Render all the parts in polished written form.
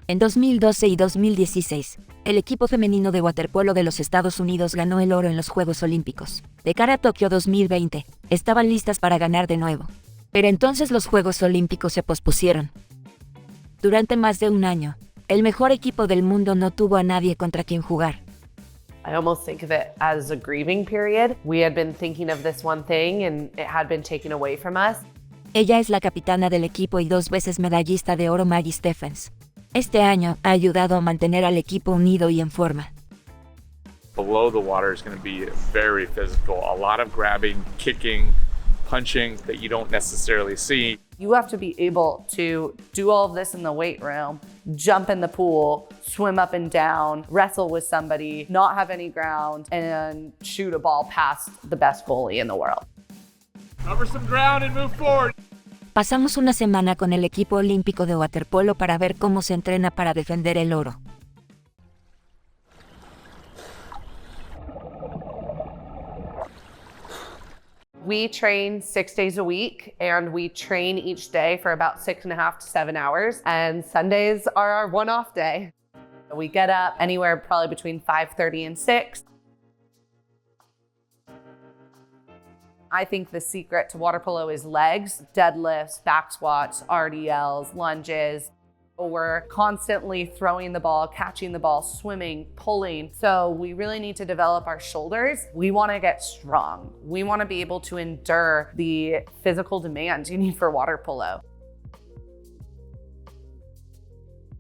En 2012 y 2016, el equipo femenino de waterpolo de los Estados Unidos ganó el oro en los Juegos Olímpicos. De cara a Tokio 2020, estaban listas para ganar de nuevo. Pero entonces los Juegos Olímpicos se pospusieron. Durante más de un año, el mejor equipo del mundo no tuvo a nadie contra quien jugar. I almost think of it as a grieving period. We had been thinking of this one thing and it had been taken away from us. Ella es la capitana del equipo y 2 veces medallista de oro Maggie Steffens. Este año ha ayudado a mantener al equipo unido y en forma. Below the water is going to be very physical. A lot of grabbing, kicking, punching that you don't necessarily see. You have to be able to do all of this in the weight room, jump in the pool, swim up and down, wrestle with somebody, not have any ground, and shoot a ball past the best goalie in the world. Cover some ground and move forward. Pasamos una semana con el equipo olímpico de waterpolo para ver cómo se entrena para defender el oro. We train 6 days a week and we train each day for about 6.5 to 7 hours, and Sundays are our one-off day. We get up anywhere probably between 5:30 and 6. I think the secret to water polo is legs, deadlifts, back squats, RDLs, lunges. We're constantly throwing the ball, catching the ball, swimming, pulling. So we really need to develop our shoulders. We want to get strong. We want to be able to endure the physical demands you need for water polo.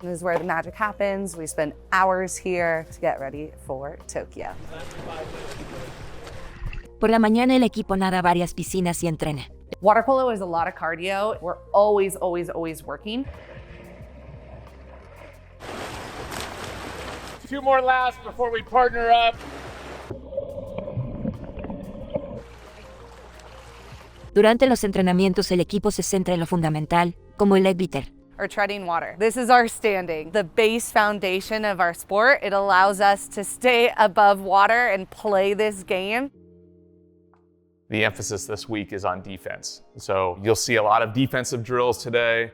This is where the magic happens. We spend hours here to get ready for Tokyo. Por la mañana el equipo nada varias piscinas y entrena. Water polo is a lot of cardio. We're always working. 2 more laps before we partner up. Durante los entrenamientos el equipo se centra en lo fundamental, como el leg beater. Or treading water. This is our standing, the base foundation of our sport. It allows us to stay above water and play this game. The emphasis this week is on defense. So you'll see a lot of defensive drills today.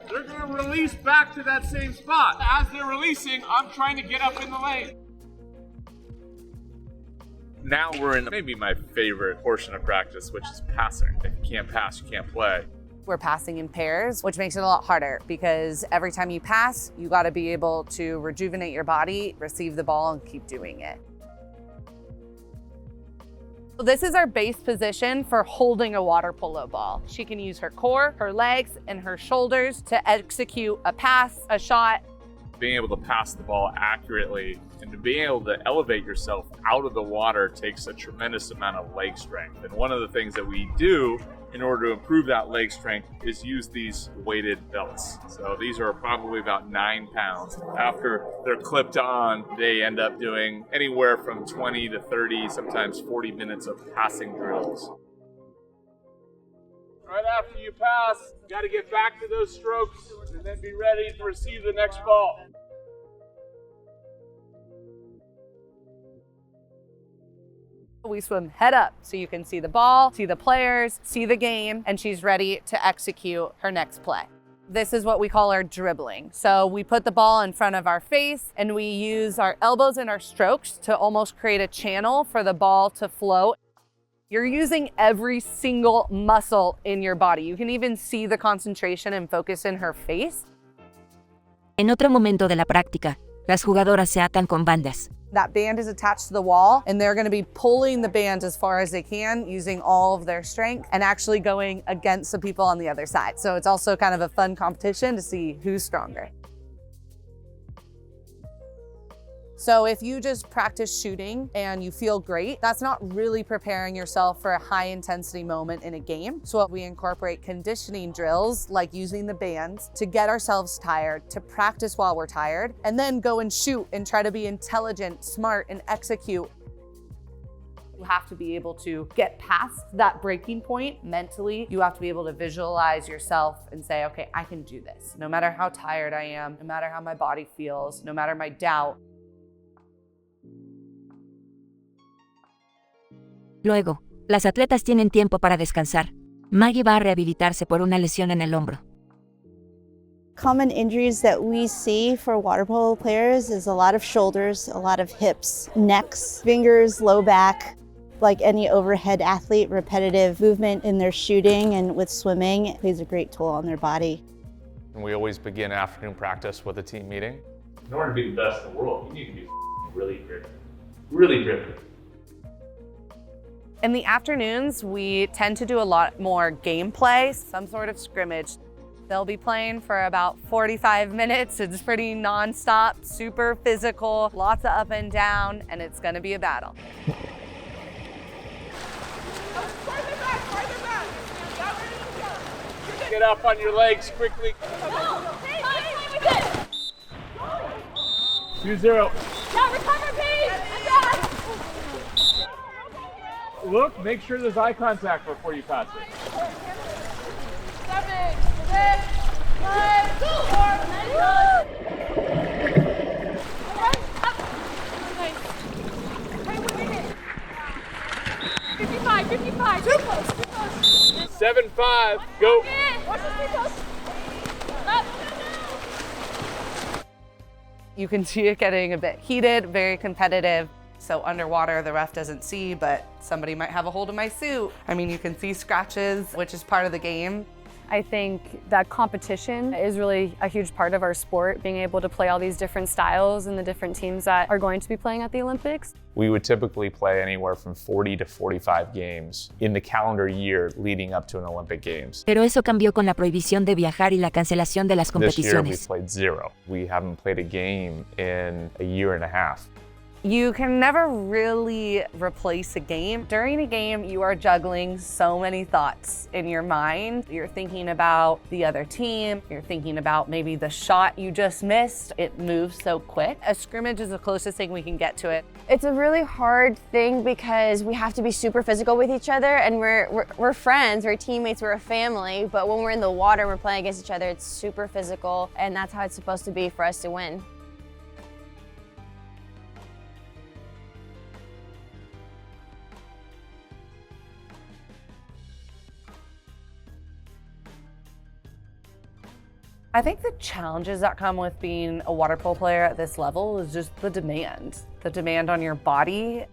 They're going to release back to that same spot. As they're releasing, I'm trying to get up in the lane. Now we're in maybe my favorite portion of practice, which is passing. If you can't pass, you can't play. We're passing in pairs, which makes it a lot harder because every time you pass, you got to be able to rejuvenate your body, receive the ball, and keep doing it. This is our base position for holding a water polo ball. She can use her core, her legs, and her shoulders to execute a pass, a shot. Being able to pass the ball accurately and to being able to elevate yourself out of the water takes a tremendous amount of leg strength. And one of the things that we do in order to improve that leg strength is use these weighted belts. So these are probably about 9 pounds. After they're clipped on, they end up doing anywhere from 20 to 30, sometimes 40 minutes of passing drills. Right after you pass, you got to get back to those strokes and then be ready to receive the next ball. We swim head up so you can see the ball, see the players, see the game, and she's ready to execute her next play. This is what we call our dribbling. So we put the ball in front of our face and we use our elbows and our strokes to almost create a channel for the ball to flow. You're using every single muscle in your body. You can even see the concentration and focus in her face. En otro momento de la práctica, las jugadoras se atan con bandas. That band is attached to the wall and they're going to be pulling the band as far as they can using all of their strength and actually going against the people on the other side. So it's also kind of a fun competition to see who's stronger. So if you just practice shooting and you feel great, that's not really preparing yourself for a high intensity moment in a game. So we incorporate conditioning drills like using the bands to get ourselves tired, to practice while we're tired, and then go and shoot and try to be intelligent, smart, and execute. You have to be able to get past that breaking point mentally. You have to be able to visualize yourself and say, okay, I can do this. No matter how tired I am, no matter how my body feels, no matter my doubt. Luego, las atletas tienen tiempo para descansar. Maggie va a rehabilitarse por una lesión en el hombro. Common injuries that we see for water polo players is a lot of shoulders, a lot of hips, necks, fingers, low back. Like any overhead athlete, repetitive movement in their shooting and with swimming, it plays a great toll on their body. And we always begin afternoon practice with a team meeting. In order to be the best in the world, you need to be really driven. Really driven. In the afternoons, we tend to do a lot more gameplay, some sort of scrimmage. They'll be playing for about 45 minutes. It's pretty nonstop, super physical, lots of up and down, and it's gonna be a battle. Get up on your legs quickly. 2-0. Look, make sure there's eye contact before you pass it. 7, 6, 5, 55, 55, too close, too close. 7-5, go. Watch this, too close. Up. You can see it getting a bit heated, very competitive. So underwater, the ref doesn't see, but somebody might have a hold of my suit. I mean, you can see scratches, which is part of the game. I think that competition is really a huge part of our sport, being able to play all these different styles and the different teams that are going to be playing at the Olympics. We would typically play anywhere from 40 to 45 games in the calendar year leading up to an Olympic Games. Pero eso cambió con la prohibición de viajar y la cancelación de las This year we competiciones. played 0. We haven't played a game in a year and a half. You can never really replace a game. During a game, you are juggling so many thoughts in your mind. You're thinking about the other team. You're thinking about maybe the shot you just missed. It moves so quick. A scrimmage is the closest thing we can get to it. It's a really hard thing because we have to be super physical with each other, and we're friends, we're teammates, we're a family, but when we're in the water and we're playing against each other, it's super physical, and that's how it's supposed to be for us to win. I think the challenges that come with being a water polo player at this level is just the demand on your body.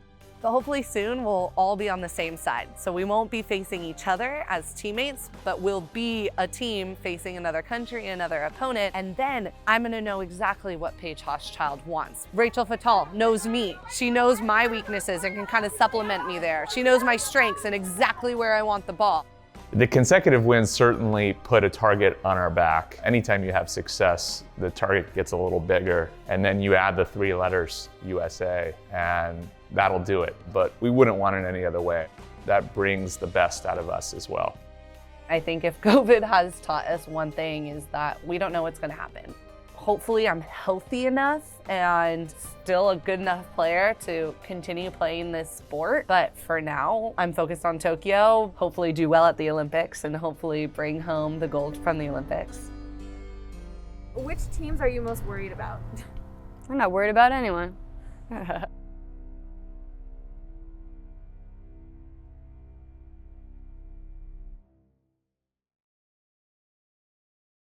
But hopefully soon we'll all be on the same side. So we won't be facing each other as teammates, but we'll be a team facing another country, another opponent. And then I'm gonna know exactly what Paige Hochschild wants. Rachel Fatal knows me. She knows my weaknesses and can kind of supplement me there. She knows my strengths and exactly where I want the ball. The consecutive wins certainly put a target on our back. Anytime you have success, the target gets a little bigger, and then you add the 3 letters, USA, and that'll do it. But we wouldn't want it any other way. That brings the best out of us as well. I think if COVID has taught us one thing is that we don't know what's gonna happen. Hopefully I'm healthy enough and still a good enough player to continue playing this sport. But for now, I'm focused on Tokyo, hopefully do well at the Olympics and hopefully bring home the gold from the Olympics. Which teams are you most worried about? I'm not worried about anyone.